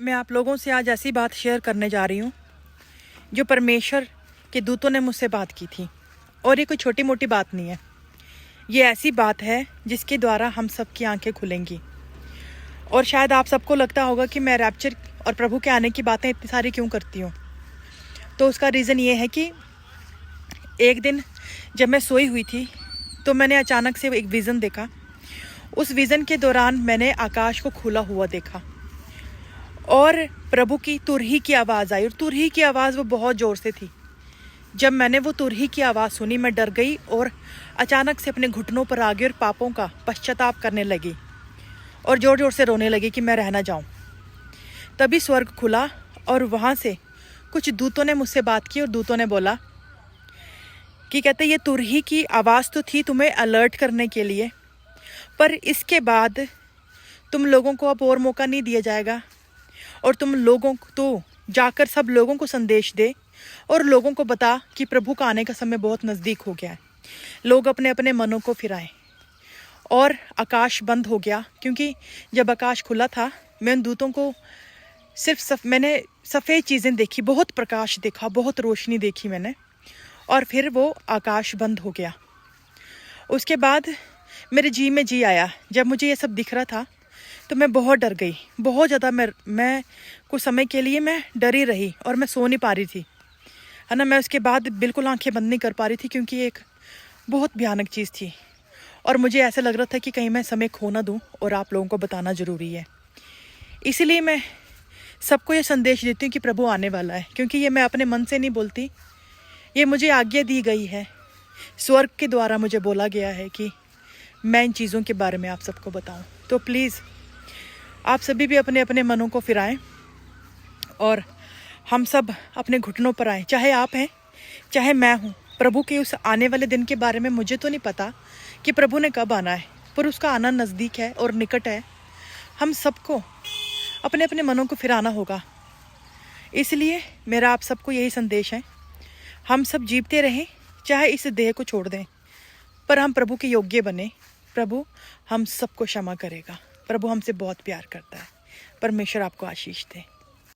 मैं आप लोगों से आज ऐसी बात शेयर करने जा रही हूँ जो परमेश्वर के दूतों ने मुझसे बात की थी। और ये कोई छोटी मोटी बात नहीं है, ये ऐसी बात है जिसके द्वारा हम सबकी आंखें खुलेंगी। और शायद आप सबको लगता होगा कि मैं रैप्चर और प्रभु के आने की बातें इतनी सारी क्यों करती हूँ। तो उसका रीज़न ये है कि एक दिन जब मैं सोई हुई थी तो मैंने अचानक से एक विज़न देखा। उस विज़न के दौरान मैंने आकाश को खुला हुआ देखा और प्रभु की तुरही की आवाज़ आई। और तुरही की आवाज़ वो बहुत ज़ोर से थी। जब मैंने वो तुरही की आवाज़ सुनी मैं डर गई और अचानक से अपने घुटनों पर आ गई और पापों का पश्चाताप करने लगी और ज़ोर ज़ोर से रोने लगी कि मैं रह ना जाऊँ। तभी स्वर्ग खुला और वहाँ से कुछ दूतों ने मुझसे बात की और दूतों ने बोला कि कहते ये तुरही की आवाज़ तो थी तुम्हें अलर्ट करने के लिए, पर इसके बाद तुम लोगों को अब और मौका नहीं दिया जाएगा और तुम लोगों को तो जाकर सब लोगों को संदेश दे और लोगों को बता कि प्रभु का आने का समय बहुत नज़दीक हो गया है। लोग अपने अपने मनों को फिराएं। और आकाश बंद हो गया, क्योंकि जब आकाश खुला था मैं उन दूतों को मैंने सफ़ेद चीज़ें देखी, बहुत प्रकाश देखा, बहुत रोशनी देखी मैंने। और फिर वो आकाश बंद हो गया। उसके बाद मेरे जी में जी आया। जब मुझे ये सब दिख रहा था तो मैं बहुत डर गई, बहुत ज़्यादा। मैं कुछ समय के लिए मैं डरी रही और मैं सो नहीं पा रही थी, है ना। मैं उसके बाद बिल्कुल आंखें बंद नहीं कर पा रही थी, क्योंकि एक बहुत भयानक चीज़ थी और मुझे ऐसा लग रहा था कि कहीं मैं समय खो ना दूँ और आप लोगों को बताना ज़रूरी है। इसीलिए मैं सबको ये संदेश देती हूँ कि प्रभु आने वाला है, क्योंकि ये मैं अपने मन से नहीं बोलती, ये मुझे आज्ञा दी गई है। स्वर्ग के द्वारा मुझे बोला गया है कि मैं इन चीज़ों के बारे में आप सबको बताऊं। तो प्लीज़ आप सभी भी अपने अपने मनों को फिराएं और हम सब अपने घुटनों पर आएं। चाहे आप हैं चाहे मैं हूं। प्रभु के उस आने वाले दिन के बारे में मुझे तो नहीं पता कि प्रभु ने कब आना है, पर उसका आना नज़दीक है और निकट है। हम सबको अपने अपने मनों को फिराना होगा। इसलिए मेरा आप सबको यही संदेश है, हम सब जीवते रहें, चाहे इस देह को छोड़ दें, पर हम प्रभु के योग्य बने। प्रभु हम सबको क्षमा करेगा। प्रभु हमसे बहुत प्यार करता है। परमेश्वर आपको आशीष दे।